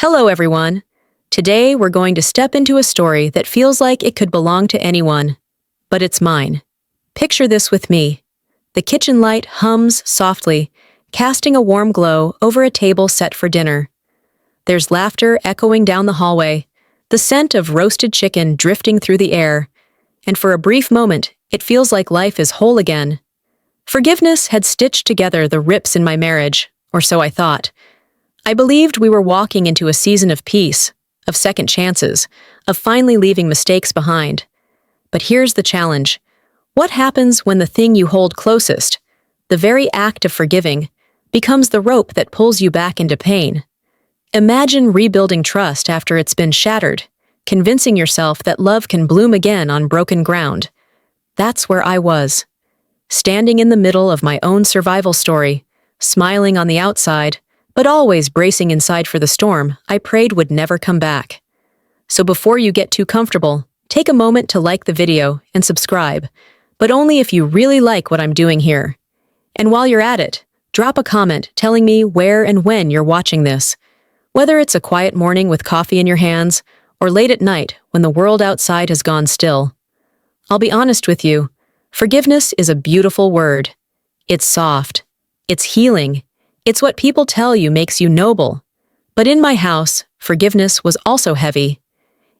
Hello, everyone. Today, we're going to step into a story that feels like it could belong to anyone, but it's mine. Picture this with me. The kitchen light hums softly, casting a warm glow over a table set for dinner. There's laughter echoing down the hallway, the scent of roasted chicken drifting through the air, and for a brief moment, it feels like life is whole again. Forgiveness had stitched together the rips in my marriage, or so I thought. I believed we were walking into a season of peace, of second chances, of finally leaving mistakes behind. But here's the challenge. What happens when the thing you hold closest, the very act of forgiving, becomes the rope that pulls you back into pain? Imagine rebuilding trust after it's been shattered, convincing yourself that love can bloom again on broken ground. That's where I was. Standing in the middle of my own survival story, smiling on the outside, but always bracing inside for the storm I prayed would never come back. So before you get too comfortable, take a moment to like the video and subscribe, but only if you really like what I'm doing here. And while you're at it, drop a comment telling me where and when you're watching this. Whether it's a quiet morning with coffee in your hands, or late at night when the world outside has gone still. I'll be honest with you, forgiveness is a beautiful word. It's soft. It's healing. It's what people tell you makes you noble. But in my house, forgiveness was also heavy.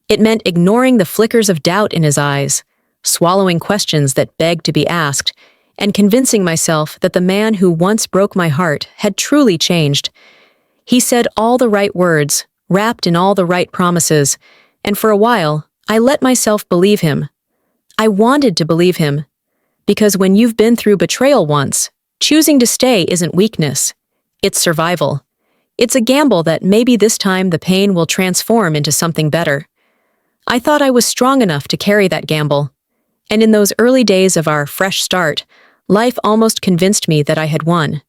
It meant ignoring the flickers of doubt in his eyes, swallowing questions that begged to be asked, and convincing myself that the man who once broke my heart had truly changed. He said all the right words, wrapped in all the right promises, and for a while, I let myself believe him. I wanted to believe him. Because when you've been through betrayal once, choosing to stay isn't weakness. It's survival. It's a gamble that maybe this time the pain will transform into something better. I thought I was strong enough to carry that gamble. And in those early days of our fresh start, life almost convinced me that I had won.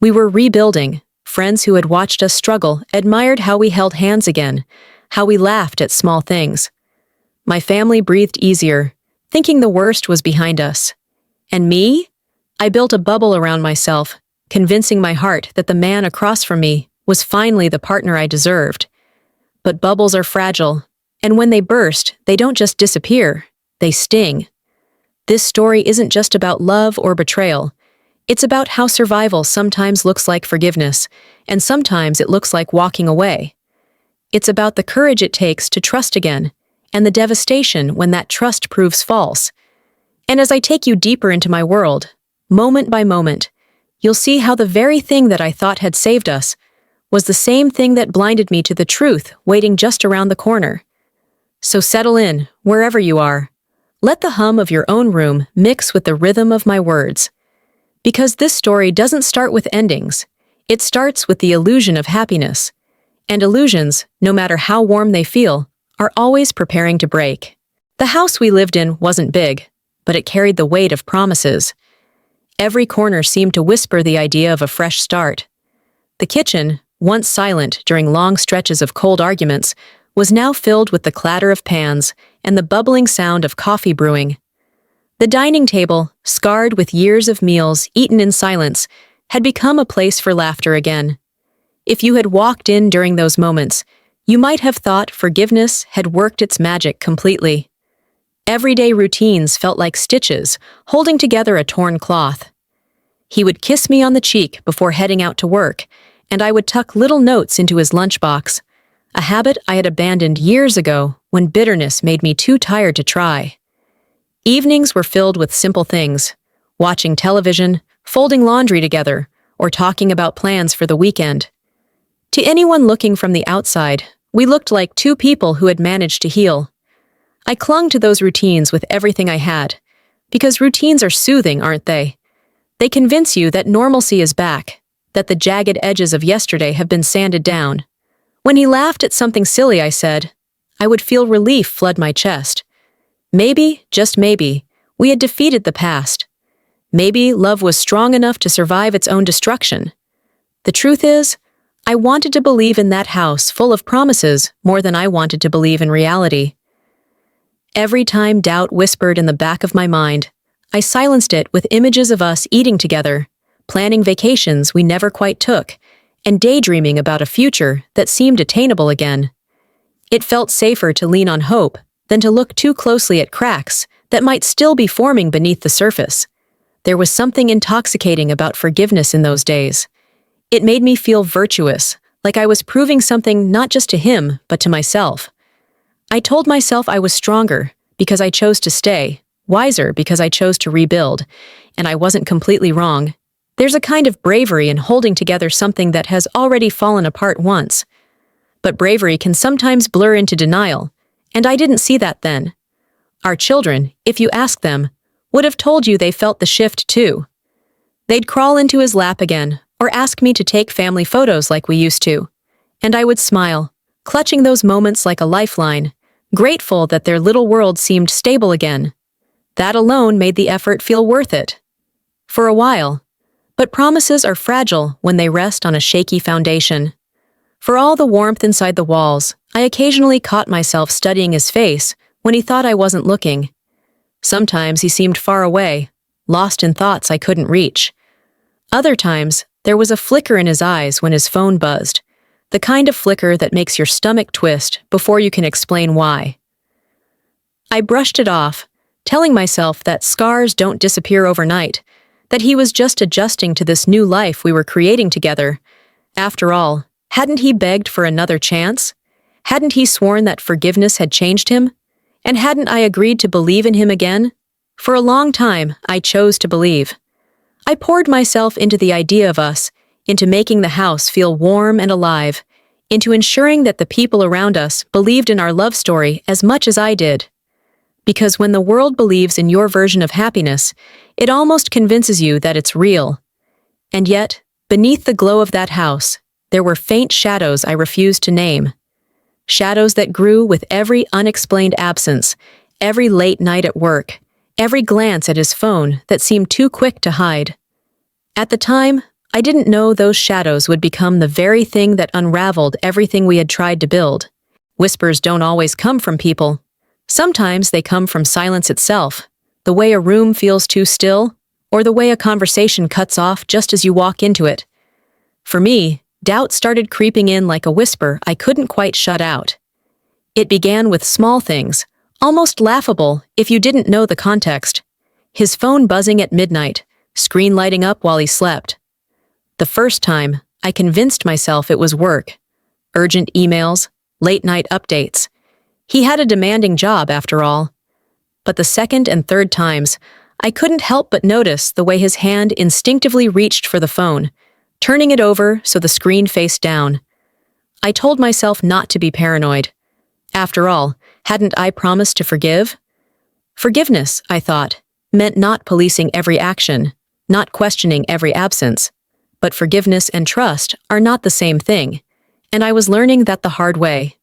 We were rebuilding. Friends who had watched us struggle admired how we held hands again, how we laughed at small things. My family breathed easier, thinking the worst was behind us. And me? I built a bubble around myself, convincing my heart that the man across from me was finally the partner I deserved. But bubbles are fragile, and when they burst, they don't just disappear, they sting. This story isn't just about love or betrayal. It's about how survival sometimes looks like forgiveness, and sometimes it looks like walking away. It's about the courage it takes to trust again, and the devastation when that trust proves false. And as I take you deeper into my world, moment by moment, you'll see how the very thing that I thought had saved us was the same thing that blinded me to the truth waiting just around the corner. So settle in, wherever you are. Let the hum of your own room mix with the rhythm of my words. Because this story doesn't start with endings. It starts with the illusion of happiness. And illusions, no matter how warm they feel, are always preparing to break. The house we lived in wasn't big, but it carried the weight of promises. Every corner seemed to whisper the idea of a fresh start. The kitchen, once silent during long stretches of cold arguments, was now filled with the clatter of pans and the bubbling sound of coffee brewing. The dining table, scarred with years of meals eaten in silence, had become a place for laughter again. If you had walked in during those moments, you might have thought forgiveness had worked its magic completely. Everyday routines felt like stitches, holding together a torn cloth. He would kiss me on the cheek before heading out to work, and I would tuck little notes into his lunchbox, a habit I had abandoned years ago when bitterness made me too tired to try. Evenings were filled with simple things, watching television, folding laundry together, or talking about plans for the weekend. To anyone looking from the outside, we looked like two people who had managed to heal. I clung to those routines with everything I had, because routines are soothing, aren't they? They convince you that normalcy is back, that the jagged edges of yesterday have been sanded down. When he laughed at something silly I said, I would feel relief flood my chest. Maybe, just maybe, we had defeated the past. Maybe love was strong enough to survive its own destruction. The truth is, I wanted to believe in that house full of promises more than I wanted to believe in reality. Every time doubt whispered in the back of my mind, I silenced it with images of us eating together, planning vacations we never quite took, and daydreaming about a future that seemed attainable again. It felt safer to lean on hope than to look too closely at cracks that might still be forming beneath the surface. There was something intoxicating about forgiveness in those days. It made me feel virtuous, like I was proving something not just to him, but to myself. I told myself I was stronger because I chose to stay, wiser because I chose to rebuild, and I wasn't completely wrong. There's a kind of bravery in holding together something that has already fallen apart once. But bravery can sometimes blur into denial, and I didn't see that then. Our children, if you ask them, would have told you they felt the shift too. They'd crawl into his lap again, or ask me to take family photos like we used to, and I would smile, clutching those moments like a lifeline, grateful that their little world seemed stable again. That alone made the effort feel worth it. For a while. But promises are fragile when they rest on a shaky foundation. For all the warmth inside the walls, I occasionally caught myself studying his face when he thought I wasn't looking. Sometimes he seemed far away, lost in thoughts I couldn't reach. Other times, there was a flicker in his eyes when his phone buzzed, the kind of flicker that makes your stomach twist before you can explain why. I brushed it off, telling myself that scars don't disappear overnight, that he was just adjusting to this new life we were creating together. After all, hadn't he begged for another chance? Hadn't he sworn that forgiveness had changed him? And hadn't I agreed to believe in him again? For a long time, I chose to believe. I poured myself into the idea of us, into making the house feel warm and alive, into ensuring that the people around us believed in our love story as much as I did. Because when the world believes in your version of happiness, it almost convinces you that it's real. And yet, beneath the glow of that house, there were faint shadows I refused to name. Shadows that grew with every unexplained absence, every late night at work, every glance at his phone that seemed too quick to hide. At the time, I didn't know those shadows would become the very thing that unraveled everything we had tried to build. Whispers don't always come from people. Sometimes they come from silence itself, the way a room feels too still, or the way a conversation cuts off just as you walk into it. For me, doubt started creeping in like a whisper I couldn't quite shut out. It began with small things, almost laughable if you didn't know the context. His phone buzzing at midnight, screen lighting up while he slept. The first time, I convinced myself it was work. Urgent emails, late-night updates. He had a demanding job, after all. But the second and third times, I couldn't help but notice the way his hand instinctively reached for the phone, turning it over so the screen faced down. I told myself not to be paranoid. After all, hadn't I promised to forgive? Forgiveness, I thought, meant not policing every action, not questioning every absence. But forgiveness and trust are not the same thing, and I was learning that the hard way.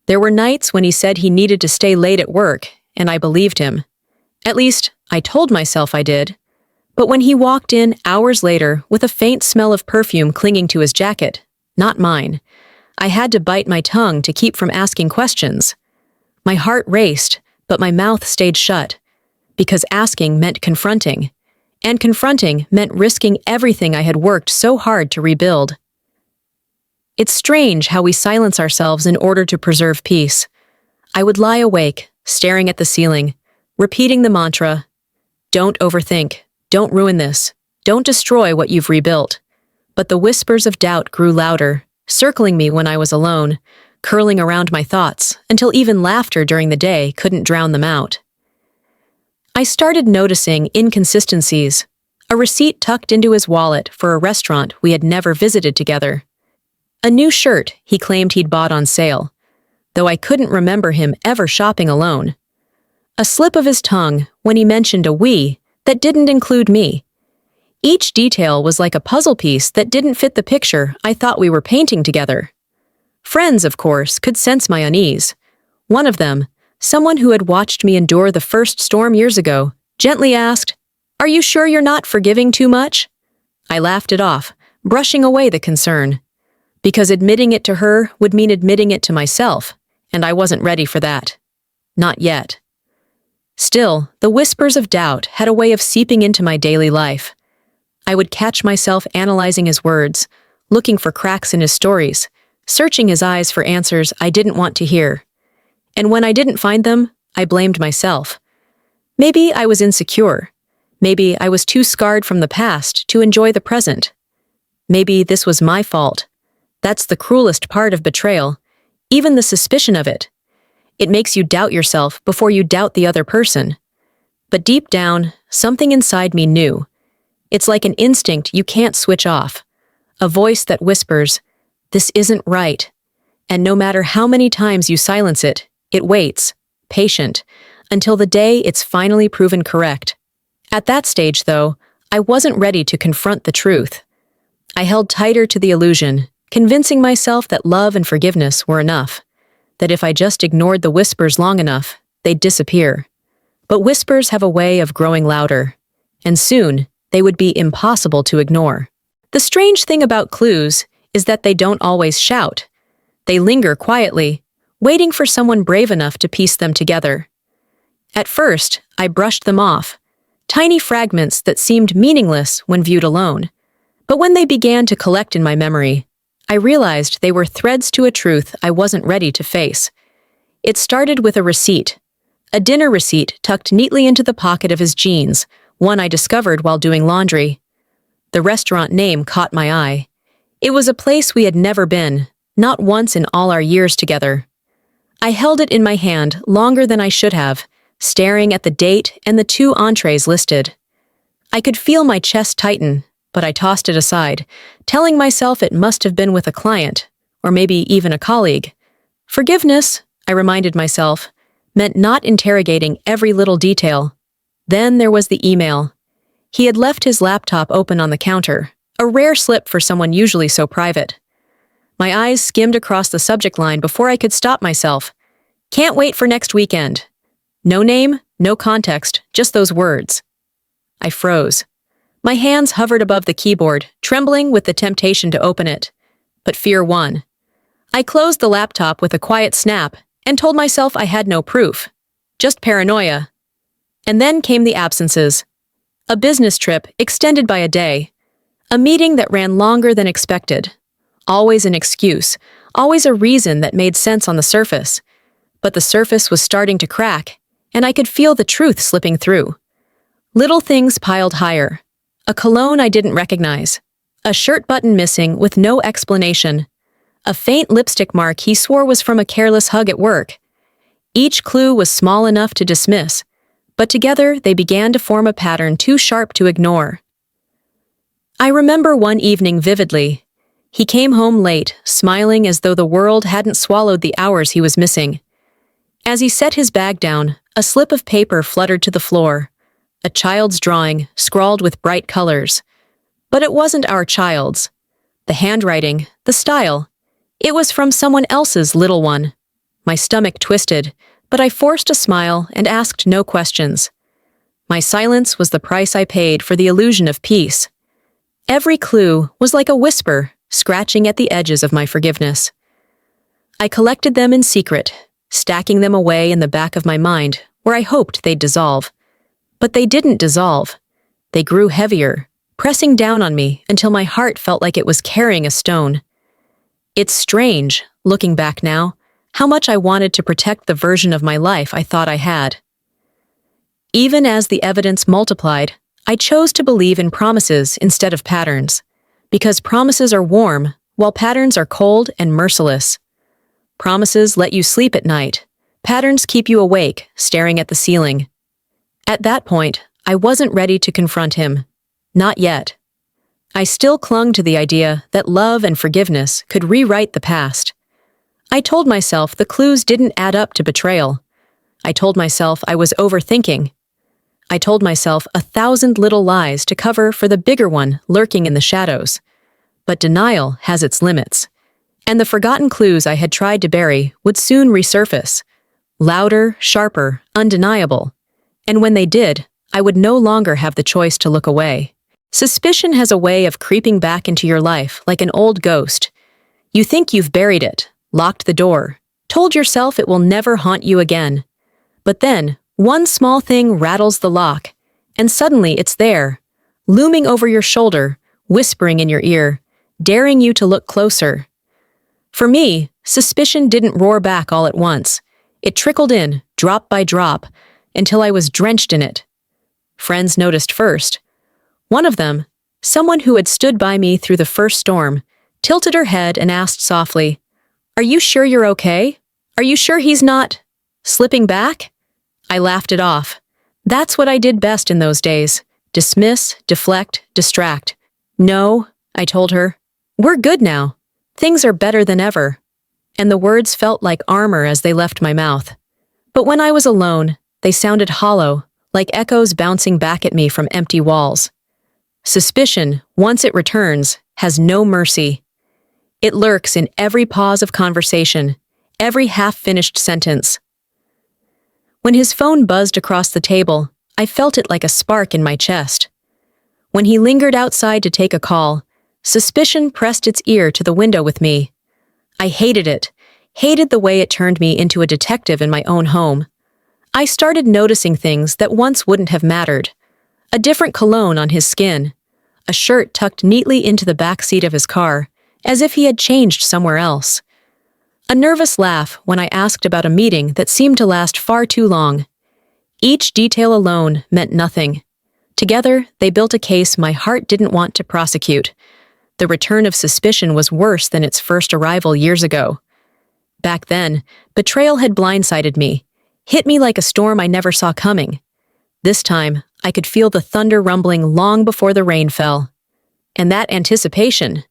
There were nights when he said he needed to stay late at work, and I believed him. At least, I told myself I did. But when he walked in hours later with a faint smell of perfume clinging to his jacket, not mine, I had to bite my tongue to keep from asking questions. My heart raced, but my mouth stayed shut, because asking meant confronting, and confronting meant risking everything I had worked so hard to rebuild. It's strange how we silence ourselves in order to preserve peace. I would lie awake, staring at the ceiling, repeating the mantra, "Don't overthink, don't ruin this, don't destroy what you've rebuilt." But the whispers of doubt grew louder, circling me when I was alone, curling around my thoughts until even laughter during the day couldn't drown them out. I started noticing inconsistencies, a receipt tucked into his wallet for a restaurant we had never visited together. A new shirt he claimed he'd bought on sale, though I couldn't remember him ever shopping alone. A slip of his tongue when he mentioned a we that didn't include me. Each detail was like a puzzle piece that didn't fit the picture I thought we were painting together. Friends, of course, could sense my unease. One of them, someone who had watched me endure the first storm years ago, gently asked, "Are you sure you're not forgiving too much?" I laughed it off, brushing away the concern. Because admitting it to her would mean admitting it to myself, and I wasn't ready for that. Not yet. Still, the whispers of doubt had a way of seeping into my daily life. I would catch myself analyzing his words, looking for cracks in his stories, searching his eyes for answers I didn't want to hear. And when I didn't find them, I blamed myself. Maybe I was insecure. Maybe I was too scarred from the past to enjoy the present. Maybe this was my fault. That's the cruelest part of betrayal, even the suspicion of it. It makes you doubt yourself before you doubt the other person. But deep down, something inside me knew. It's like an instinct you can't switch off. A voice that whispers, "This isn't right." And no matter how many times you silence it, it waits, patient, until the day it's finally proven correct. At that stage, though, I wasn't ready to confront the truth. I held tighter to the illusion, convincing myself that love and forgiveness were enough, that if I just ignored the whispers long enough, they'd disappear. But whispers have a way of growing louder, and soon they would be impossible to ignore. The strange thing about clues is that they don't always shout. They linger quietly, waiting for someone brave enough to piece them together. At first, I brushed them off, tiny fragments that seemed meaningless when viewed alone. But when they began to collect in my memory, I realized they were threads to a truth I wasn't ready to face. It started with a receipt, a dinner receipt tucked neatly into the pocket of his jeans, one I discovered while doing laundry. The restaurant name caught my eye. It was a place we had never been, not once in all our years together. I held it in my hand longer than I should have, staring at the date and the 2 entrees listed. I could feel my chest tighten, but I tossed it aside, telling myself it must have been with a client, or maybe even a colleague. Forgiveness, I reminded myself, meant not interrogating every little detail. Then there was the email. He had left his laptop open on the counter, a rare slip for someone usually so private. My eyes skimmed across the subject line before I could stop myself. "Can't wait for next weekend." No name, no context, just those words. I froze. My hands hovered above the keyboard, trembling with the temptation to open it. But fear won. I closed the laptop with a quiet snap and told myself I had no proof. Just paranoia. And then came the absences. A business trip extended by a day. A meeting that ran longer than expected. Always an excuse, always a reason that made sense on the surface. But the surface was starting to crack, and I could feel the truth slipping through. Little things piled higher. A cologne I didn't recognize. A shirt button missing with no explanation. A faint lipstick mark he swore was from a careless hug at work. Each clue was small enough to dismiss, but together they began to form a pattern too sharp to ignore. I remember one evening vividly. He came home late, smiling as though the world hadn't swallowed the hours he was missing. As he set his bag down, a slip of paper fluttered to the floor. A child's drawing, scrawled with bright colors. But it wasn't our child's. The handwriting, the style. It was from someone else's little one. My stomach twisted, but I forced a smile and asked no questions. My silence was the price I paid for the illusion of peace. Every clue was like a whisper, scratching at the edges of my forgiveness. I collected them in secret, stacking them away in the back of my mind, where I hoped they'd dissolve. But they didn't dissolve. They grew heavier, pressing down on me until my heart felt like it was carrying a stone. It's strange, looking back now, how much I wanted to protect the version of my life I thought I had. Even as the evidence multiplied, I chose to believe in promises instead of patterns, because promises are warm, while patterns are cold and merciless. Promises let you sleep at night. Patterns keep you awake, staring at the ceiling. At that point, I wasn't ready to confront him. Not yet. I still clung to the idea that love and forgiveness could rewrite the past. I told myself the clues didn't add up to betrayal. I told myself I was overthinking. I told myself 1,000 little lies to cover for the bigger one lurking in the shadows. But denial has its limits. And the forgotten clues I had tried to bury would soon resurface. Louder, sharper, undeniable. And when they did, I would no longer have the choice to look away. Suspicion has a way of creeping back into your life like an old ghost. You think you've buried it, locked the door, told yourself it will never haunt you again. But then, one small thing rattles the lock, and suddenly it's there, looming over your shoulder, whispering in your ear, daring you to look closer. For me, suspicion didn't roar back all at once. It trickled in, drop by drop, until I was drenched in it. Friends noticed first. One of them, someone who had stood by me through the first storm, tilted her head and asked softly, "Are you sure you're okay? Are you sure he's not slipping back?" I laughed it off. That's what I did best in those days. Dismiss, deflect, distract. "No," I told her. "We're good now. Things are better than ever." And the words felt like armor as they left my mouth. But when I was alone, they sounded hollow, like echoes bouncing back at me from empty walls. Suspicion, once it returns, has no mercy. It lurks in every pause of conversation, every half-finished sentence. When his phone buzzed across the table, I felt it like a spark in my chest. When he lingered outside to take a call, suspicion pressed its ear to the window with me. I hated it, hated the way it turned me into a detective in my own home. I started noticing things that once wouldn't have mattered. A different cologne on his skin, a shirt tucked neatly into the back seat of his car, as if he had changed somewhere else. A nervous laugh when I asked about a meeting that seemed to last far too long. Each detail alone meant nothing. Together, they built a case my heart didn't want to prosecute. The return of suspicion was worse than its first arrival years ago. Back then, betrayal had blindsided me, hit me like a storm I never saw coming. This time, I could feel the thunder rumbling long before the rain fell. And that anticipation,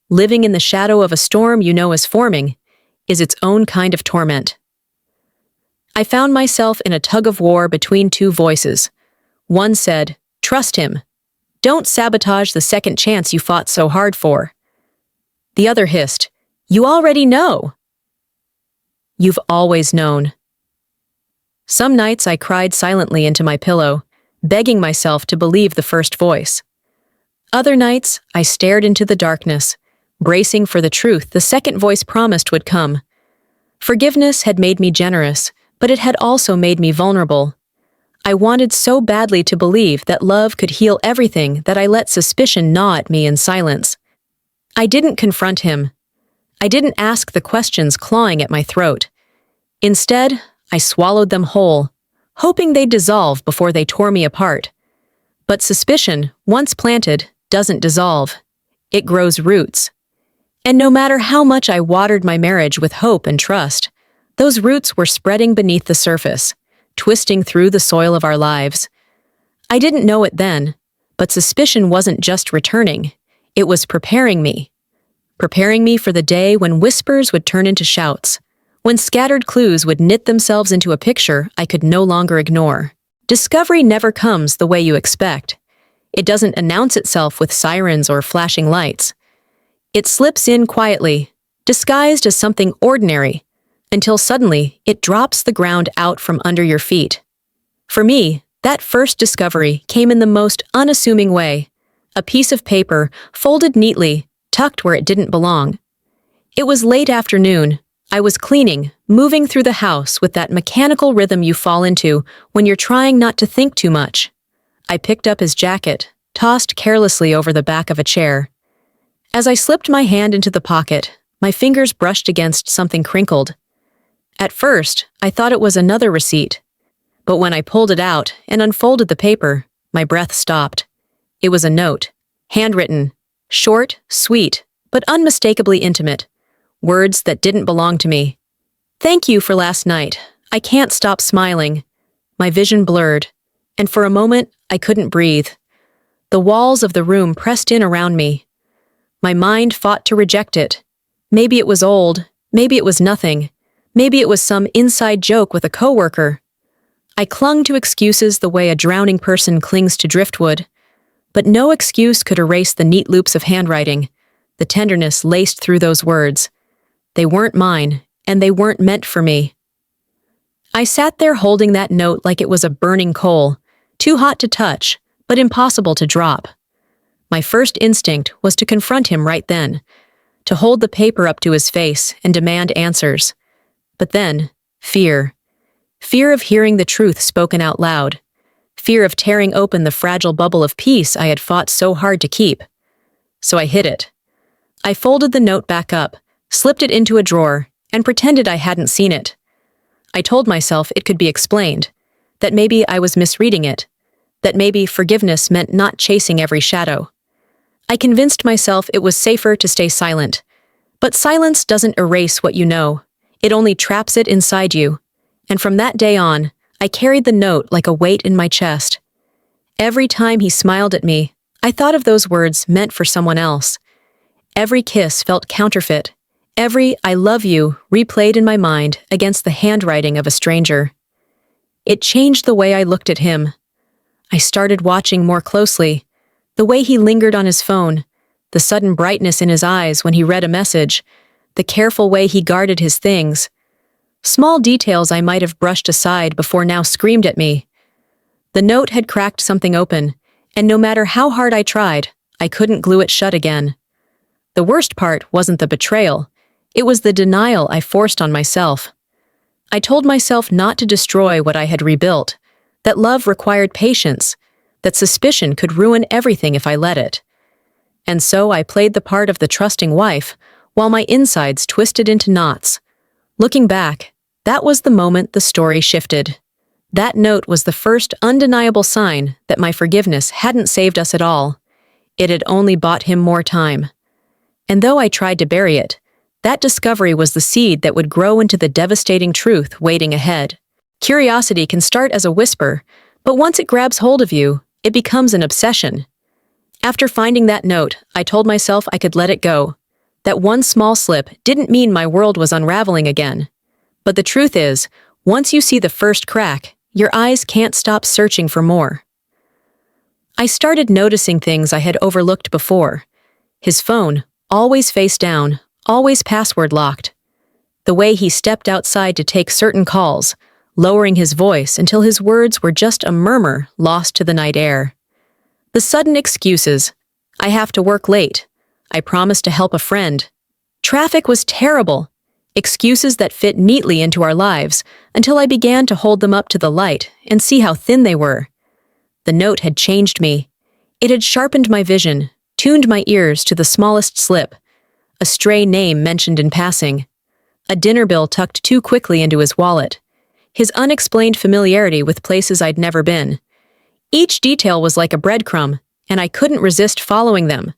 living in the shadow of a storm you know is forming, is its own kind of torment. I found myself in a tug-of-war between two voices. One said, "Trust him. Don't sabotage the second chance you fought so hard for." The other hissed, "You already know." You've always known. Some nights I cried silently into my pillow, begging myself to believe the first voice. Other nights, I stared into the darkness, bracing for the truth the second voice promised would come. Forgiveness had made me generous, but it had also made me vulnerable. I wanted so badly to believe that love could heal everything that I let suspicion gnaw at me in silence. I didn't confront him. I didn't ask the questions clawing at my throat. Instead, I swallowed them whole, hoping they'd dissolve before they tore me apart. But suspicion, once planted, doesn't dissolve. It grows roots. And no matter how much I watered my marriage with hope and trust, those roots were spreading beneath the surface, twisting through the soil of our lives. I didn't know it then, but suspicion wasn't just returning, it was preparing me. Preparing me for the day when whispers would turn into shouts, when scattered clues would knit themselves into a picture I could no longer ignore. Discovery never comes the way you expect. It doesn't announce itself with sirens or flashing lights. It slips in quietly, disguised as something ordinary, until suddenly it drops the ground out from under your feet. For me, that first discovery came in the most unassuming way. A piece of paper, folded neatly, tucked where it didn't belong. It was late afternoon. I was cleaning, moving through the house with that mechanical rhythm you fall into when you're trying not to think too much. I picked up his jacket, tossed carelessly over the back of a chair. As I slipped my hand into the pocket, my fingers brushed against something crinkled. At first, I thought it was another receipt. But when I pulled it out and unfolded the paper, my breath stopped. It was a note, handwritten, short, sweet, but unmistakably intimate. Words that didn't belong to me. "Thank you for last night. I can't stop smiling." My vision blurred, and for a moment, I couldn't breathe. The walls of the room pressed in around me. My mind fought to reject it. Maybe it was old, maybe it was nothing, maybe it was some inside joke with a coworker. I clung to excuses the way a drowning person clings to driftwood. But no excuse could erase the neat loops of handwriting, the tenderness laced through those words. They weren't mine, and they weren't meant for me. I sat there holding that note like it was a burning coal, too hot to touch, but impossible to drop. My first instinct was to confront him right then, to hold the paper up to his face and demand answers. But then, fear. Fear of hearing the truth spoken out loud. Fear of tearing open the fragile bubble of peace I had fought so hard to keep. So I hid it. I folded the note back up, slipped it into a drawer, and pretended I hadn't seen it. I told myself it could be explained, that maybe I was misreading it, that maybe forgiveness meant not chasing every shadow. I convinced myself it was safer to stay silent. But silence doesn't erase what you know. It only traps it inside you. And from that day on, I carried the note like a weight in my chest. Every time he smiled at me, I thought of those words meant for someone else. Every kiss felt counterfeit. Every "I love you" replayed in my mind against the handwriting of a stranger. It changed the way I looked at him. I started watching more closely. The way he lingered on his phone, the sudden brightness in his eyes when he read a message, the careful way he guarded his things. Small details I might have brushed aside before now screamed at me. The note had cracked something open, and no matter how hard I tried, I couldn't glue it shut again. The worst part wasn't the betrayal. It was the denial I forced on myself. I told myself not to destroy what I had rebuilt, that love required patience, that suspicion could ruin everything if I let it. And so I played the part of the trusting wife, while my insides twisted into knots. Looking back, that was the moment the story shifted. That note was the first undeniable sign that my forgiveness hadn't saved us at all. It had only bought him more time. And though I tried to bury it, that discovery was the seed that would grow into the devastating truth waiting ahead. Curiosity can start as a whisper, but once it grabs hold of you, it becomes an obsession. After finding that note, I told myself I could let it go. That one small slip didn't mean my world was unraveling again. But the truth is, once you see the first crack, your eyes can't stop searching for more. I started noticing things I had overlooked before. His phone, always face down, always password locked. The way he stepped outside to take certain calls, lowering his voice until his words were just a murmur lost to the night air. The sudden excuses. I have to work late. I promised to help a friend. Traffic was terrible. Excuses that fit neatly into our lives until I began to hold them up to the light and see how thin they were. The note had changed me. It had sharpened my vision, tuned my ears to the smallest slip. A stray name mentioned in passing. A dinner bill tucked too quickly into his wallet. His unexplained familiarity with places I'd never been. Each detail was like a breadcrumb, and I couldn't resist following them.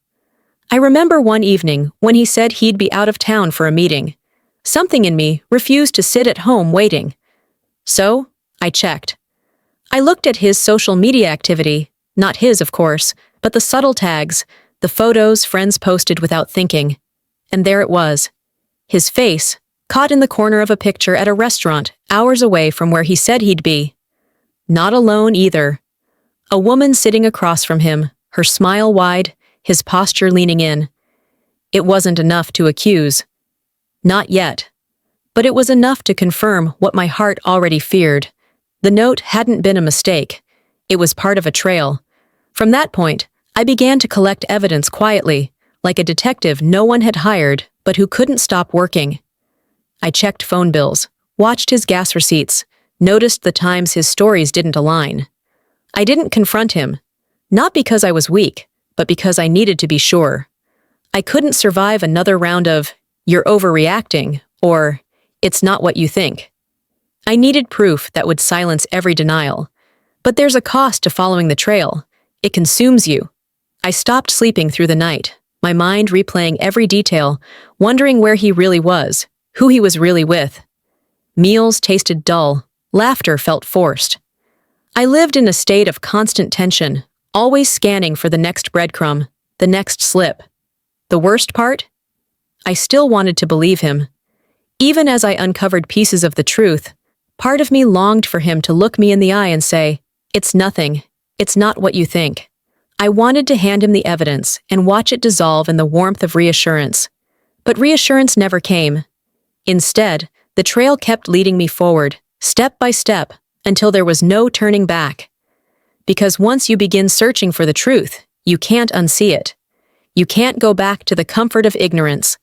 I remember one evening when he said he'd be out of town for a meeting. Something in me refused to sit at home waiting. So, I checked. I looked at his social media activity, not his, of course, but the subtle tags, the photos friends posted without thinking. And there it was. His face, caught in the corner of a picture at a restaurant hours away from where he said he'd be. Not alone either. A woman sitting across from him, her smile wide, his posture leaning in. It wasn't enough to accuse. Not yet. But it was enough to confirm what my heart already feared. The note hadn't been a mistake. It was part of a trail. From that point, I began to collect evidence quietly, like a detective no one had hired, but who couldn't stop working. I checked phone bills, watched his gas receipts, noticed the times his stories didn't align. I didn't confront him, not because I was weak, but because I needed to be sure. I couldn't survive another round of, "You're overreacting," or, "It's not what you think." I needed proof that would silence every denial. But there's a cost to following the trail. It consumes you. I stopped sleeping through the night, my mind replaying every detail, wondering where he really was, who he was really with. Meals tasted dull, laughter felt forced. I lived in a state of constant tension, always scanning for the next breadcrumb, the next slip. The worst part? I still wanted to believe him. Even as I uncovered pieces of the truth, part of me longed for him to look me in the eye and say, "It's nothing. It's not what you think." I wanted to hand him the evidence and watch it dissolve in the warmth of reassurance. But reassurance never came. Instead, the trail kept leading me forward, step by step, until there was no turning back. Because once you begin searching for the truth, you can't unsee it. You can't go back to the comfort of ignorance.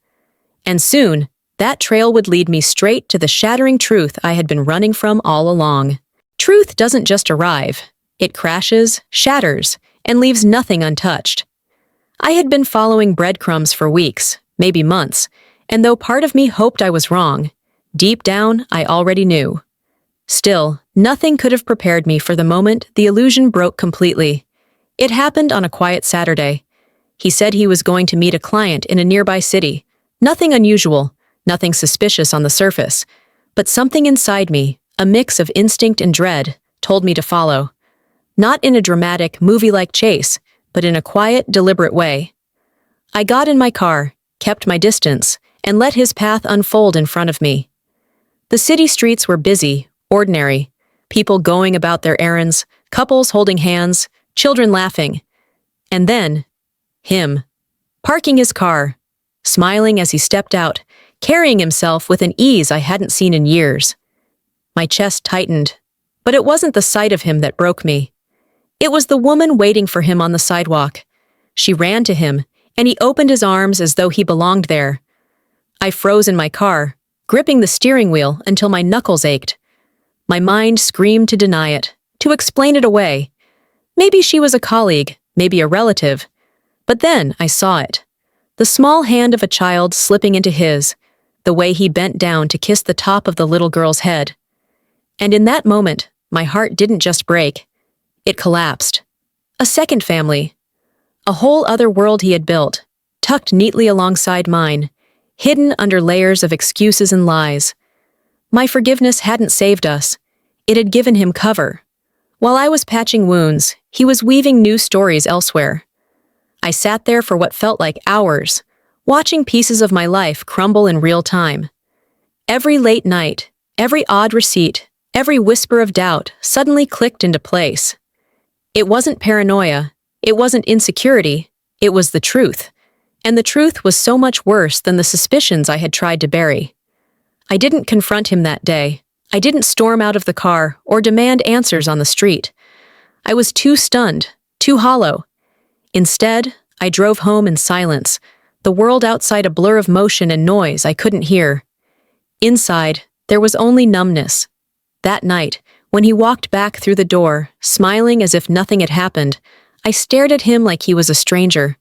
And soon, that trail would lead me straight to the shattering truth I had been running from all along. Truth doesn't just arrive. It crashes, shatters, and leaves nothing untouched. I had been following breadcrumbs for weeks, maybe months, and though part of me hoped I was wrong, deep down I already knew. Still, nothing could have prepared me for the moment the illusion broke completely. It happened on a quiet Saturday. He said he was going to meet a client in a nearby city. Nothing unusual, nothing suspicious on the surface, but something inside me, a mix of instinct and dread, told me to follow. Not in a dramatic, movie-like chase, but in a quiet, deliberate way. I got in my car, kept my distance, and let his path unfold in front of me. The city streets were busy, ordinary, people going about their errands, couples holding hands, children laughing. And then, him, parking his car, smiling as he stepped out, carrying himself with an ease I hadn't seen in years. My chest tightened, but it wasn't the sight of him that broke me. It was the woman waiting for him on the sidewalk. She ran to him, and he opened his arms as though he belonged there. I froze in my car, gripping the steering wheel until my knuckles ached. My mind screamed to deny it, to explain it away. Maybe she was a colleague, maybe a relative. But then I saw it. The small hand of a child slipping into his, the way he bent down to kiss the top of the little girl's head. And in that moment, my heart didn't just break. It collapsed. A second family. A whole other world he had built, tucked neatly alongside mine, hidden under layers of excuses and lies. My forgiveness hadn't saved us. It had given him cover. While I was patching wounds, he was weaving new stories elsewhere. I sat there for what felt like hours, watching pieces of my life crumble in real time. Every late night, every odd receipt, every whisper of doubt suddenly clicked into place. It wasn't paranoia, it wasn't insecurity, it was the truth. And the truth was so much worse than the suspicions I had tried to bury. I didn't confront him that day. I didn't storm out of the car or demand answers on the street. I was too stunned, too hollow. Instead, I drove home in silence, the world outside a blur of motion and noise I couldn't hear. Inside, there was only numbness. That night, when he walked back through the door, smiling as if nothing had happened, I stared at him like he was a stranger.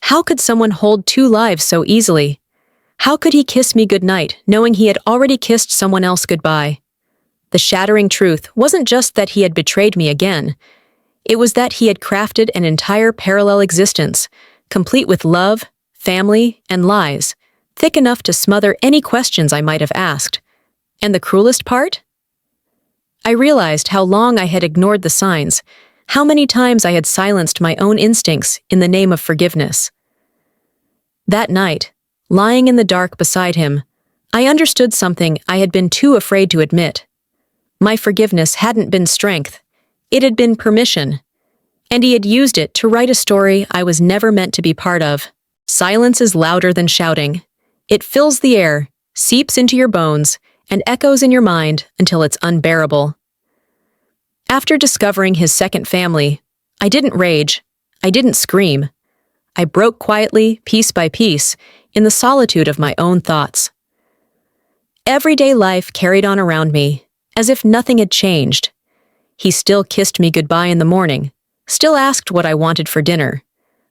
How could someone hold two lives so easily? How could he kiss me goodnight, knowing he had already kissed someone else goodbye? The shattering truth wasn't just that he had betrayed me again. It was that he had crafted an entire parallel existence, complete with love, family, and lies, thick enough to smother any questions I might have asked. And the cruelest part? I realized how long I had ignored the signs, how many times I had silenced my own instincts in the name of forgiveness. That night, lying in the dark beside him, I understood something I had been too afraid to admit. My forgiveness hadn't been strength, it had been permission, and he had used it to write a story I was never meant to be part of. Silence is louder than shouting. It fills the air, seeps into your bones, and echoes in your mind until it's unbearable. After discovering his second family, I didn't rage, I didn't scream. I broke quietly, piece by piece, in the solitude of my own thoughts. Everyday life carried on around me, as if nothing had changed. He still kissed me goodbye in the morning, still asked what I wanted for dinner,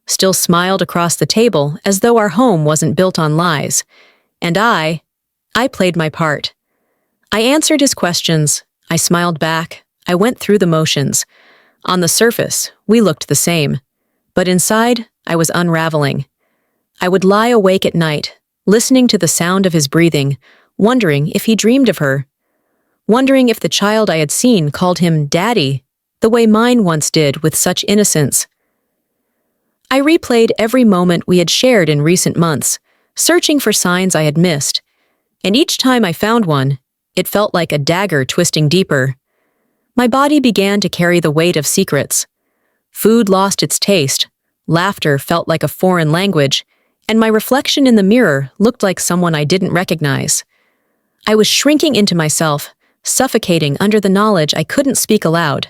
still smiled across the table as though our home wasn't built on lies. And I played my part. I answered his questions, I smiled back, I went through the motions. On the surface, we looked the same, but inside, I was unraveling. I would lie awake at night, listening to the sound of his breathing, wondering if he dreamed of her, wondering if the child I had seen called him Daddy, the way mine once did with such innocence. I replayed every moment we had shared in recent months, searching for signs I had missed, and each time I found one, it felt like a dagger twisting deeper. My body began to carry the weight of secrets. Food lost its taste, laughter felt like a foreign language, and my reflection in the mirror looked like someone I didn't recognize. I was shrinking into myself, suffocating under the knowledge I couldn't speak aloud.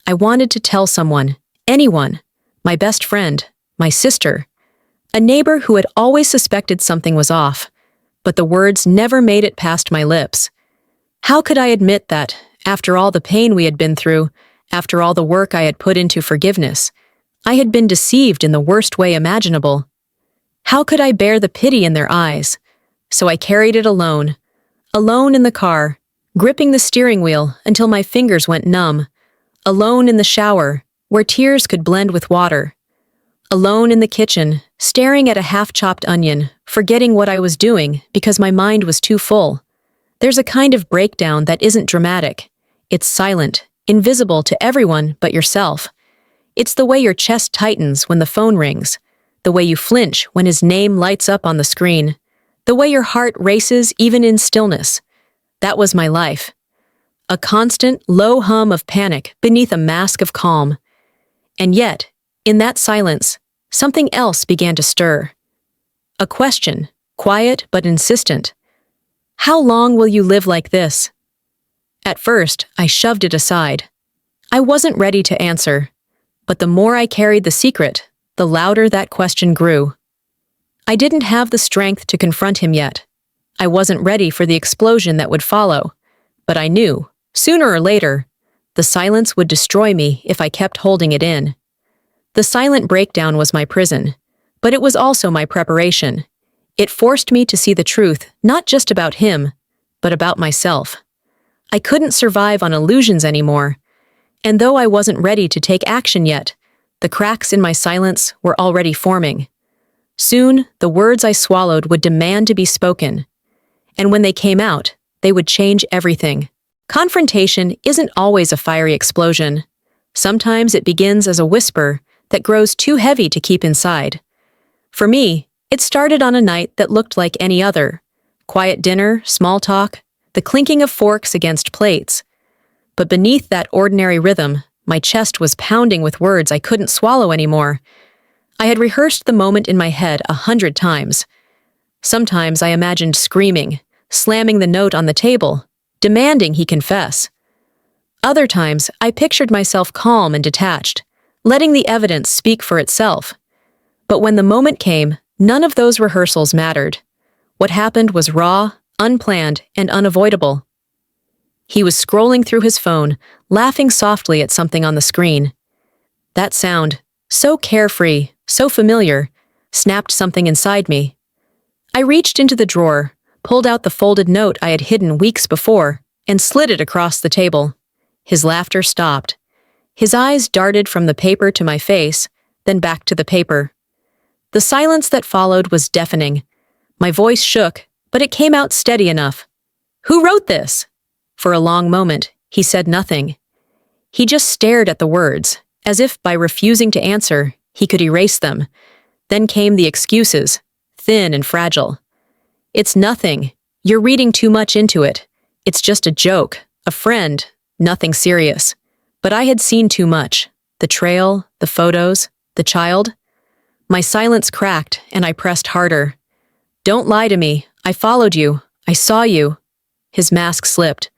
I wanted to tell someone, anyone, my best friend, my sister, a neighbor who had always suspected something was off, but the words never made it past my lips. How could I admit that, after all the pain we had been through, after all the work I had put into forgiveness, I had been deceived in the worst way imaginable? How could I bear the pity in their eyes? So I carried it alone. Alone in the car, gripping the steering wheel until my fingers went numb. Alone in the shower, where tears could blend with water. Alone in the kitchen, staring at a half-chopped onion, forgetting what I was doing because my mind was too full. There's a kind of breakdown that isn't dramatic. It's silent, invisible to everyone but yourself. It's the way your chest tightens when the phone rings, the way you flinch when his name lights up on the screen, the way your heart races even in stillness. That was my life. A constant, low hum of panic beneath a mask of calm. And yet, in that silence, something else began to stir. A question, quiet but insistent. How long will you live like this? At first, I shoved it aside. I wasn't ready to answer, but the more I carried the secret, the louder that question grew. I didn't have the strength to confront him yet. I wasn't ready for the explosion that would follow, but I knew, sooner or later, the silence would destroy me if I kept holding it in. The silent breakdown was my prison, but it was also my preparation. It forced me to see the truth, not just about him, but about myself. I couldn't survive on illusions anymore, and though I wasn't ready to take action yet, the cracks in my silence were already forming. Soon, the words I swallowed would demand to be spoken, and when they came out, they would change everything. Confrontation isn't always a fiery explosion. Sometimes it begins as a whisper that grows too heavy to keep inside. For me, it started on a night that looked like any other. Quiet dinner, small talk, the clinking of forks against plates. But beneath that ordinary rhythm, my chest was pounding with words I couldn't swallow anymore. I had rehearsed the moment in my head 100 times. Sometimes I imagined screaming, slamming the note on the table, demanding he confess. Other times, I pictured myself calm and detached, letting the evidence speak for itself. But when the moment came, none of those rehearsals mattered. What happened was raw, unplanned, and unavoidable. He was scrolling through his phone, laughing softly at something on the screen. That sound, so carefree, so familiar, snapped something inside me. I reached into the drawer, pulled out the folded note I had hidden weeks before, and slid it across the table. His laughter stopped. His eyes darted from the paper to my face, then back to the paper. The silence that followed was deafening. My voice shook, but it came out steady enough. "Who wrote this?" For a long moment, he said nothing. He just stared at the words, as if by refusing to answer, he could erase them. Then came the excuses, thin and fragile. "It's nothing. You're reading too much into it. It's just a joke, a friend, nothing serious." But I had seen too much. The trail, the photos, the child. My silence cracked, and I pressed harder. "Don't lie to me. I followed you. I saw you." His mask slipped.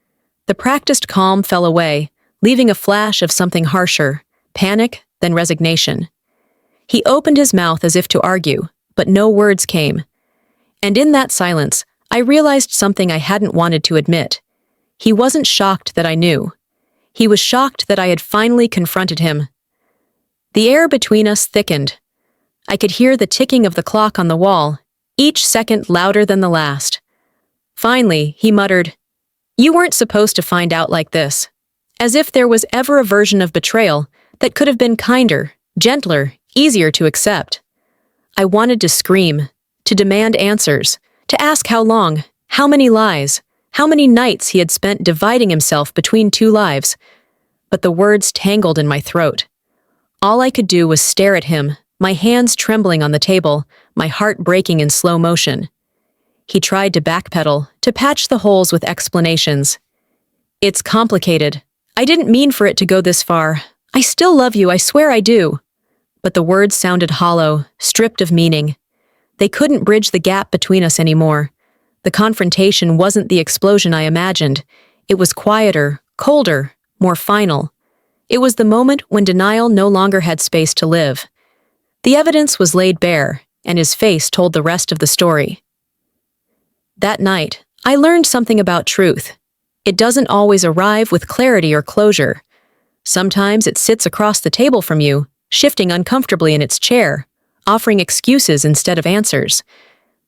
The practiced calm fell away, leaving a flash of something harsher, panic, then resignation. He opened his mouth as if to argue, but no words came. And in that silence, I realized something I hadn't wanted to admit. He wasn't shocked that I knew. He was shocked that I had finally confronted him. The air between us thickened. I could hear the ticking of the clock on the wall, each second louder than the last. Finally, he muttered, "You weren't supposed to find out like this," as if there was ever a version of betrayal that could have been kinder, gentler, easier to accept. I wanted to scream, to demand answers, to ask how long, how many lies, how many nights he had spent dividing himself between two lives, but the words tangled in my throat. All I could do was stare at him, my hands trembling on the table, my heart breaking in slow motion. He tried to backpedal, to patch the holes with explanations. "It's complicated. I didn't mean for it to go this far. I still love you, I swear I do." But the words sounded hollow, stripped of meaning. They couldn't bridge the gap between us anymore. The confrontation wasn't the explosion I imagined. It was quieter, colder, more final. It was the moment when denial no longer had space to live. The evidence was laid bare, and his face told the rest of the story. That night, I learned something about truth. It doesn't always arrive with clarity or closure. Sometimes it sits across the table from you, shifting uncomfortably in its chair, offering excuses instead of answers.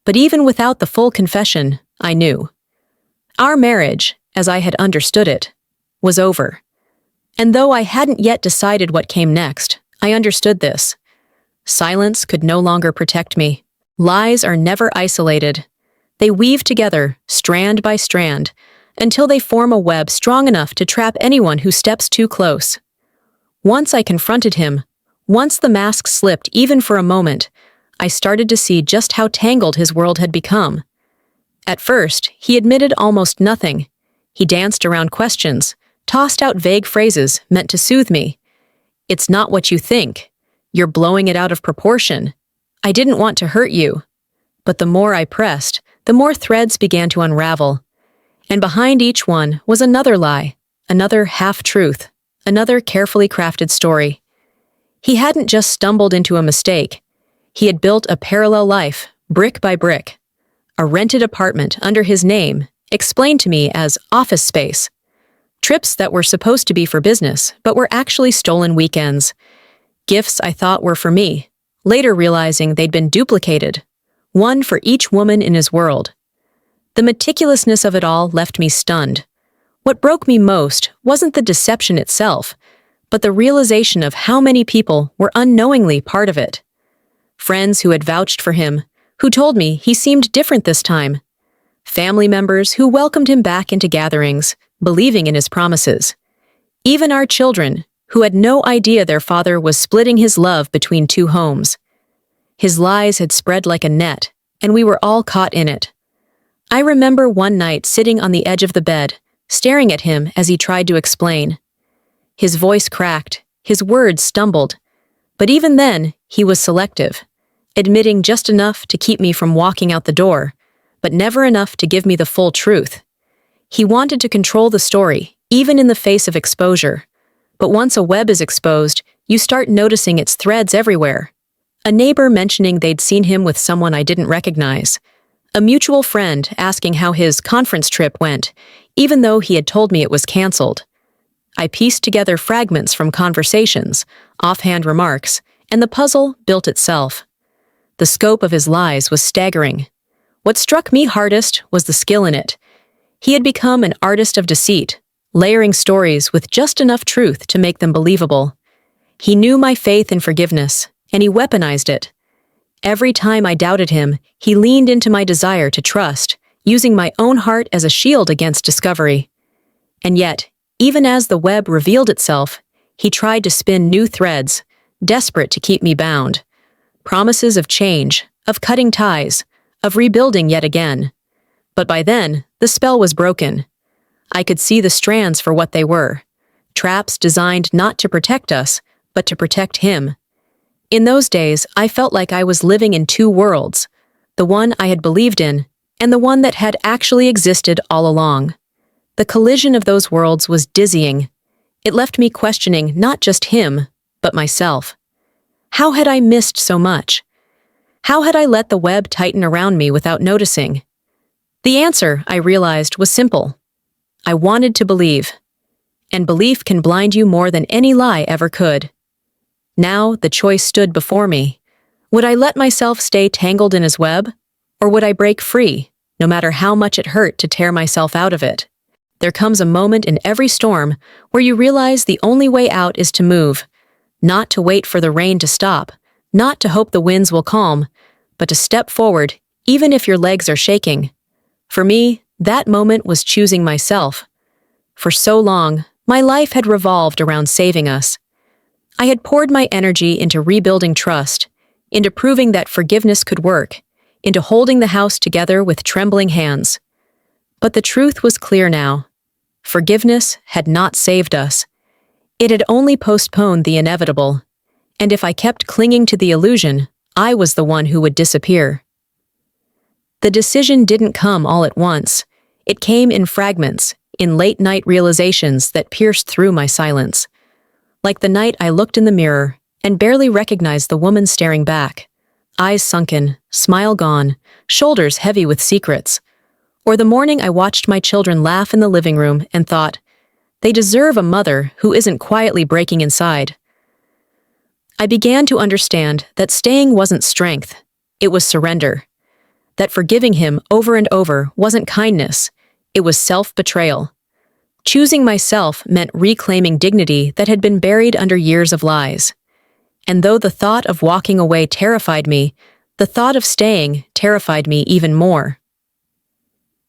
But even without the full confession, I knew. Our marriage, as I had understood it, was over. And though I hadn't yet decided what came next, I understood this. Silence could no longer protect me. Lies are never isolated. They weave together, strand by strand, until they form a web strong enough to trap anyone who steps too close. Once I confronted him, once the mask slipped even for a moment, I started to see just how tangled his world had become. At first, he admitted almost nothing. He danced around questions, tossed out vague phrases meant to soothe me. "It's not what you think. You're blowing it out of proportion. I didn't want to hurt you." But the more I pressed, the more threads began to unravel. And behind each one was another lie, another half-truth, another carefully crafted story. He hadn't just stumbled into a mistake. He had built a parallel life, brick by brick. A rented apartment under his name, explained to me as office space. Trips that were supposed to be for business, but were actually stolen weekends. Gifts I thought were for me, later realizing they'd been duplicated. One for each woman in his world. The meticulousness of it all left me stunned. What broke me most wasn't the deception itself, but the realization of how many people were unknowingly part of it. Friends who had vouched for him, who told me he seemed different this time. Family members who welcomed him back into gatherings, believing in his promises. Even our children, who had no idea their father was splitting his love between two homes. His lies had spread like a net, and we were all caught in it. I remember one night sitting on the edge of the bed, staring at him as he tried to explain. His voice cracked, his words stumbled, but even then, he was selective, admitting just enough to keep me from walking out the door, but never enough to give me the full truth. He wanted to control the story, even in the face of exposure. But once a web is exposed, you start noticing its threads everywhere. A neighbor mentioning they'd seen him with someone I didn't recognize. A mutual friend asking how his conference trip went, even though he had told me it was canceled. I pieced together fragments from conversations, offhand remarks, and the puzzle built itself. The scope of his lies was staggering. What struck me hardest was the skill in it. He had become an artist of deceit, layering stories with just enough truth to make them believable. He knew my faith in forgiveness, and he weaponized it. Every time I doubted him, he leaned into my desire to trust, using my own heart as a shield against discovery. And yet, even as the web revealed itself, he tried to spin new threads, desperate to keep me bound. Promises of change, of cutting ties, of rebuilding yet again. But by then, the spell was broken. I could see the strands for what they were. Traps designed not to protect us, but to protect him. In those days, I felt like I was living in two worlds, the one I had believed in, and the one that had actually existed all along. The collision of those worlds was dizzying. It left me questioning not just him, but myself. How had I missed so much? How had I let the web tighten around me without noticing? The answer, I realized, was simple. I wanted to believe. And belief can blind you more than any lie ever could. Now the choice stood before me. Would I let myself stay tangled in his web? Or would I break free, no matter how much it hurt to tear myself out of it? There comes a moment in every storm where you realize the only way out is to move, not to wait for the rain to stop, not to hope the winds will calm, but to step forward, even if your legs are shaking. For me, that moment was choosing myself. For so long, my life had revolved around saving us. I had poured my energy into rebuilding trust, into proving that forgiveness could work, into holding the house together with trembling hands. But the truth was clear now. Forgiveness had not saved us. It had only postponed the inevitable. And if I kept clinging to the illusion, I was the one who would disappear. The decision didn't come all at once. It came in fragments, in late-night realizations that pierced through my silence. Like the night I looked in the mirror and barely recognized the woman staring back. Eyes sunken, smile gone, shoulders heavy with secrets. Or the morning I watched my children laugh in the living room and thought, they deserve a mother who isn't quietly breaking inside. I began to understand that staying wasn't strength, it was surrender. That forgiving him over and over wasn't kindness, it was self-betrayal. Choosing myself meant reclaiming dignity that had been buried under years of lies. And though the thought of walking away terrified me, the thought of staying terrified me even more.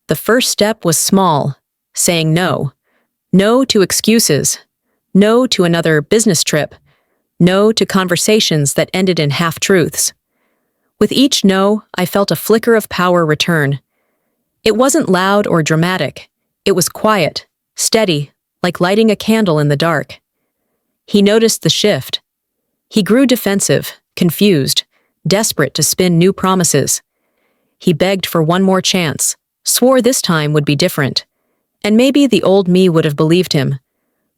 The first step was small, saying no. No to excuses. No to another business trip. No to conversations that ended in half-truths. With each no, I felt a flicker of power return. It wasn't loud or dramatic. It was quiet, steady, like lighting a candle in the dark. He noticed the shift. He grew defensive, confused, desperate to spin new promises. He begged for one more chance, swore this time would be different. And maybe the old me would have believed him.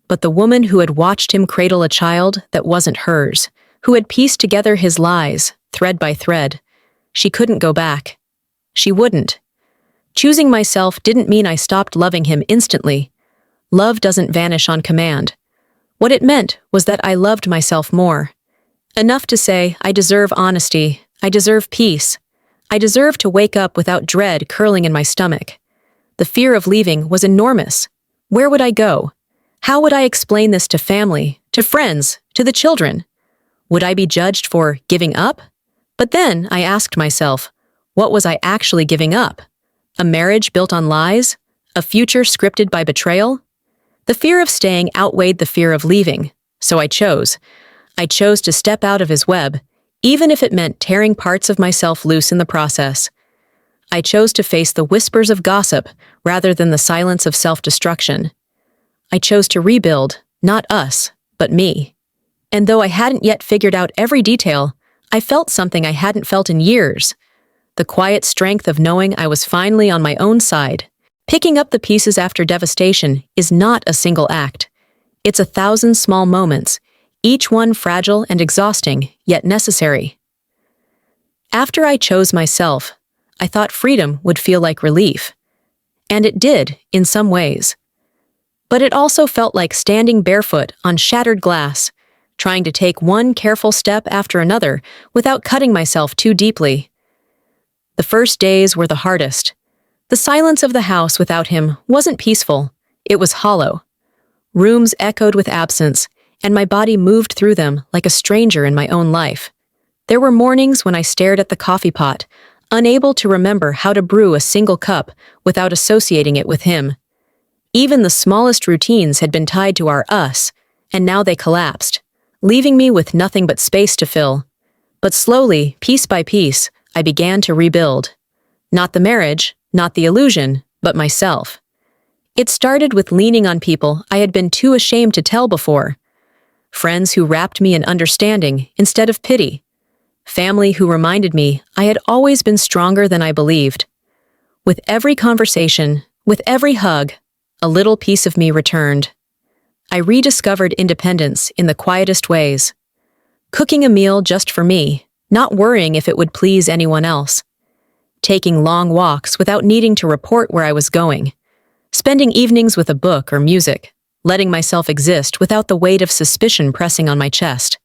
But the woman who had watched him cradle a child that wasn't hers, who had pieced together his lies, thread by thread, she couldn't go back. She wouldn't. Choosing myself didn't mean I stopped loving him instantly. Love doesn't vanish on command. What it meant was that I loved myself more. Enough to say, I deserve honesty, I deserve peace. I deserve to wake up without dread curling in my stomach. The fear of leaving was enormous. Where would I go? How would I explain this to family, to friends, to the children? Would I be judged for giving up? But then I asked myself, what was I actually giving up? A marriage built on lies? A future scripted by betrayal? The fear of staying outweighed the fear of leaving, so I chose. I chose to step out of his web, even if it meant tearing parts of myself loose in the process. I chose to face the whispers of gossip rather than the silence of self-destruction. I chose to rebuild, not us, but me. And though I hadn't yet figured out every detail, I felt something I hadn't felt in years. The quiet strength of knowing I was finally on my own side. Picking up the pieces after devastation is not a single act. It's 1,000 small moments, each one fragile and exhausting, yet necessary. After I chose myself, I thought freedom would feel like relief. And it did, in some ways. But it also felt like standing barefoot on shattered glass, trying to take one careful step after another without cutting myself too deeply. The first days were the hardest. The silence of the house without him wasn't peaceful, it was hollow. Rooms echoed with absence, and my body moved through them like a stranger in my own life. There were mornings when I stared at the coffee pot, unable to remember how to brew a single cup without associating it with him. Even the smallest routines had been tied to our us, and now they collapsed, leaving me with nothing but space to fill. But slowly, piece by piece, I began to rebuild. Not the marriage, not the illusion, but myself. It started with leaning on people I had been too ashamed to tell before. Friends who wrapped me in understanding instead of pity. Family who reminded me I had always been stronger than I believed. With every conversation, with every hug, a little piece of me returned. I rediscovered independence in the quietest ways. Cooking a meal just for me, not worrying if it would please anyone else. Taking long walks without needing to report where I was going. Spending evenings with a book or music, letting myself exist without the weight of suspicion pressing on my chest.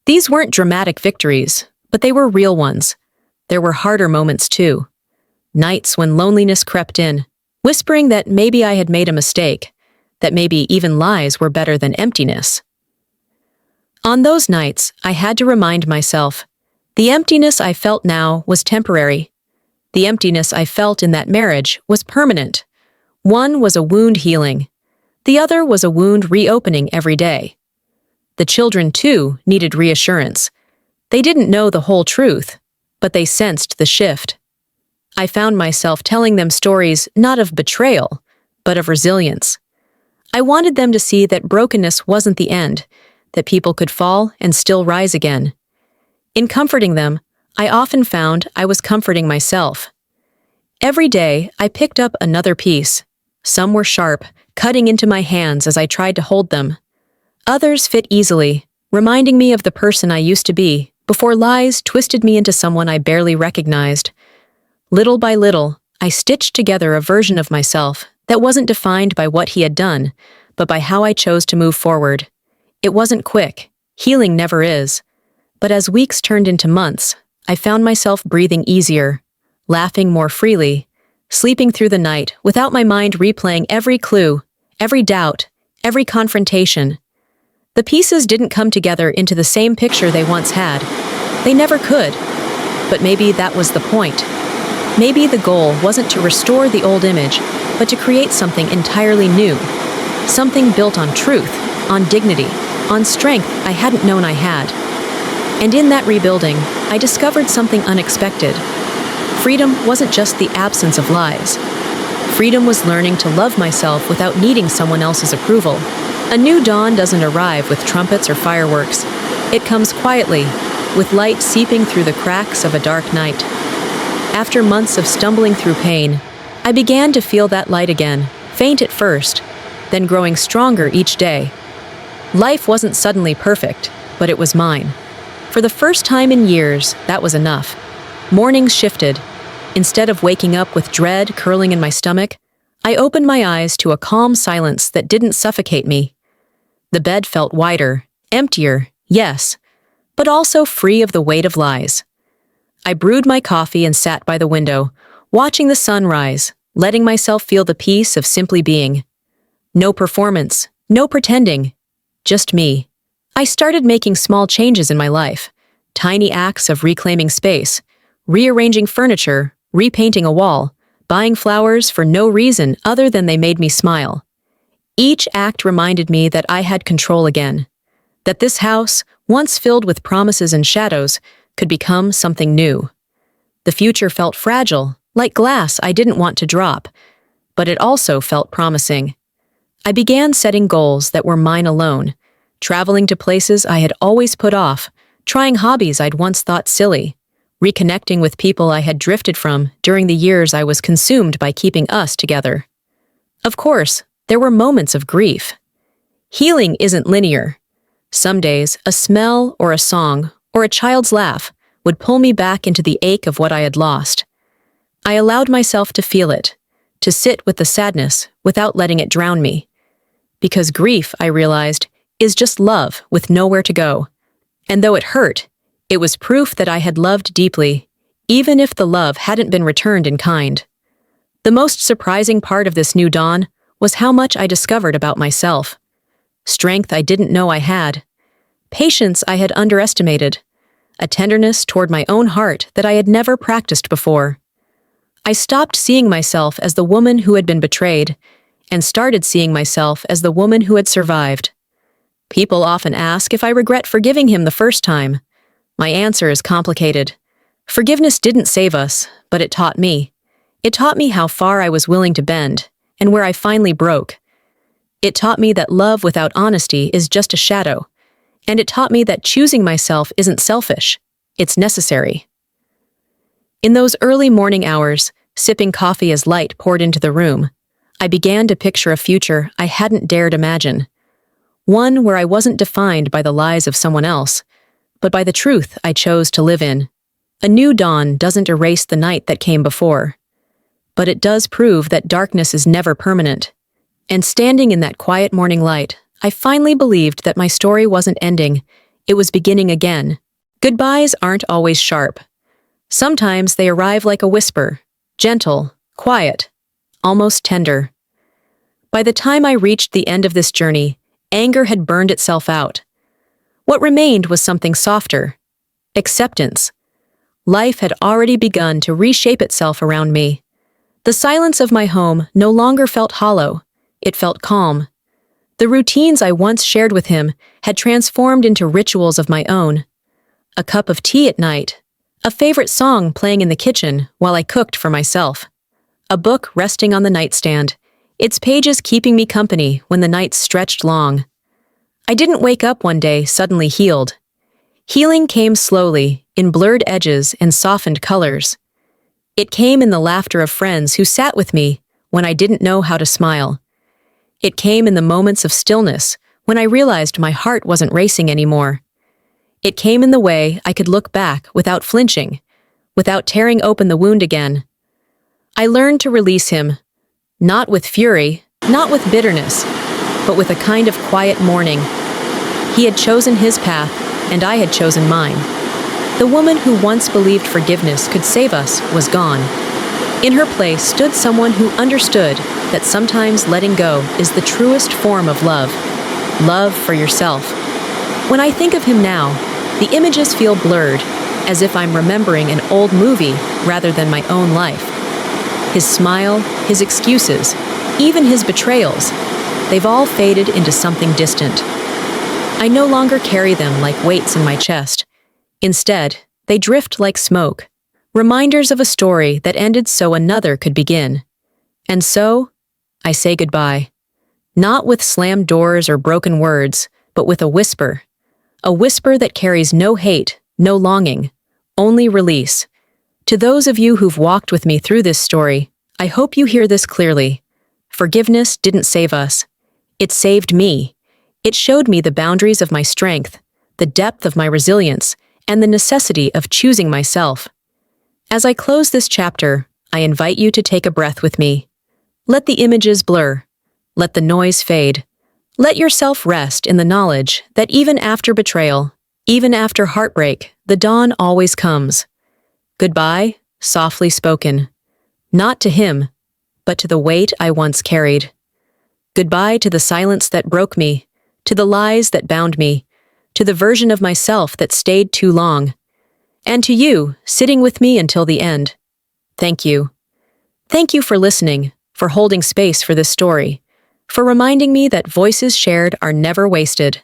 These weren't dramatic victories, but they were real ones. There were harder moments too. Nights when loneliness crept in, whispering that maybe I had made a mistake, that maybe even lies were better than emptiness. On those nights, I had to remind myself, the emptiness I felt now was temporary. The emptiness I felt in that marriage was permanent. One was a wound healing. The other was a wound reopening every day. The children, too, needed reassurance. They didn't know the whole truth, but they sensed the shift. I found myself telling them stories not of betrayal, but of resilience. I wanted them to see that brokenness wasn't the end, that people could fall and still rise again. In comforting them, I often found I was comforting myself. Every day, I picked up another piece. Some were sharp, cutting into my hands as I tried to hold them. Others fit easily, reminding me of the person I used to be, before lies twisted me into someone I barely recognized. Little by little, I stitched together a version of myself that wasn't defined by what he had done, but by how I chose to move forward. It wasn't quick. Healing never is. But as weeks turned into months, I found myself breathing easier, laughing more freely, sleeping through the night without my mind replaying every clue, every doubt, every confrontation. The pieces didn't come together into the same picture they once had. They never could. But maybe that was the point. Maybe the goal wasn't to restore the old image, but to create something entirely new. Something built on truth, on dignity, on strength I hadn't known I had. And in that rebuilding, I discovered something unexpected. Freedom wasn't just the absence of lies. Freedom was learning to love myself without needing someone else's approval. A new dawn doesn't arrive with trumpets or fireworks. It comes quietly, with light seeping through the cracks of a dark night. After months of stumbling through pain, I began to feel that light again, faint at first, then growing stronger each day. Life wasn't suddenly perfect, but it was mine. For the first time in years, that was enough. Mornings shifted. Instead of waking up with dread curling in my stomach, I opened my eyes to a calm silence that didn't suffocate me. The bed felt wider, emptier, yes, but also free of the weight of lies. I brewed my coffee and sat by the window, watching the sun rise, letting myself feel the peace of simply being. No performance, no pretending, just me. I started making small changes in my life, tiny acts of reclaiming space, rearranging furniture, repainting a wall, buying flowers for no reason other than they made me smile. Each act reminded me that I had control again, that this house, once filled with promises and shadows, could become something new. The future felt fragile, like glass I didn't want to drop, but it also felt promising. I began setting goals that were mine alone, traveling to places I had always put off, trying hobbies I'd once thought silly, reconnecting with people I had drifted from during the years I was consumed by keeping us together. Of course, there were moments of grief. Healing isn't linear. Some days, a smell or a song or a child's laugh would pull me back into the ache of what I had lost. I allowed myself to feel it, to sit with the sadness without letting it drown me. Because grief, I realized, is just love with nowhere to go. And though it hurt, it was proof that I had loved deeply, even if the love hadn't been returned in kind. The most surprising part of this new dawn was how much I discovered about myself. Strength I didn't know I had. Patience I had underestimated. A tenderness toward my own heart that I had never practiced before. I stopped seeing myself as the woman who had been betrayed, and started seeing myself as the woman who had survived. People often ask if I regret forgiving him the first time. My answer is complicated. Forgiveness didn't save us, but it taught me. It taught me how far I was willing to bend, and where I finally broke. It taught me that love without honesty is just a shadow, and it taught me that choosing myself isn't selfish, it's necessary. In those early morning hours, sipping coffee as light poured into the room, I began to picture a future I hadn't dared imagine. One where I wasn't defined by the lies of someone else, but by the truth I chose to live in. A new dawn doesn't erase the night that came before, but it does prove that darkness is never permanent. And standing in that quiet morning light, I finally believed that my story wasn't ending, it was beginning again. Goodbyes aren't always sharp. Sometimes they arrive like a whisper, gentle, quiet, almost tender. By the time I reached the end of this journey, anger had burned itself out. What remained was something softer. Acceptance. Life had already begun to reshape itself around me. The silence of my home no longer felt hollow. It felt calm. The routines I once shared with him had transformed into rituals of my own. A cup of tea at night, a favorite song playing in the kitchen while I cooked for myself, a book resting on the nightstand, its pages keeping me company when the nights stretched long. I didn't wake up one day suddenly healed. Healing came slowly, in blurred edges and softened colors. It came in the laughter of friends who sat with me when I didn't know how to smile. It came in the moments of stillness when I realized my heart wasn't racing anymore. It came in the way I could look back without flinching, without tearing open the wound again. I learned to release him, not with fury, not with bitterness, but with a kind of quiet mourning. He had chosen his path, and I had chosen mine. The woman who once believed forgiveness could save us was gone. In her place stood someone who understood that sometimes letting go is the truest form of love. Love for yourself. When I think of him now, the images feel blurred, as if I'm remembering an old movie rather than my own life. His smile, his excuses, even his betrayals, they've all faded into something distant. I no longer carry them like weights in my chest. Instead, they drift like smoke, reminders of a story that ended so another could begin. And so, I say goodbye. Not with slammed doors or broken words, but with a whisper. A whisper that carries no hate, no longing, only release. To those of you who've walked with me through this story, I hope you hear this clearly. Forgiveness didn't save us. It saved me. It showed me the boundaries of my strength, the depth of my resilience, and the necessity of choosing myself. As I close this chapter, I invite you to take a breath with me. Let the images blur. Let the noise fade. Let yourself rest in the knowledge that even after betrayal, even after heartbreak, the dawn always comes. Goodbye, softly spoken. Not to him, but to the weight I once carried. Goodbye to the silence that broke me, to the lies that bound me, to the version of myself that stayed too long. And to you, sitting with me until the end. Thank you. Thank you for listening, for holding space for this story, for reminding me that voices shared are never wasted.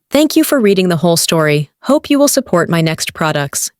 Thank you for reading the whole story. Hope you will support my next products.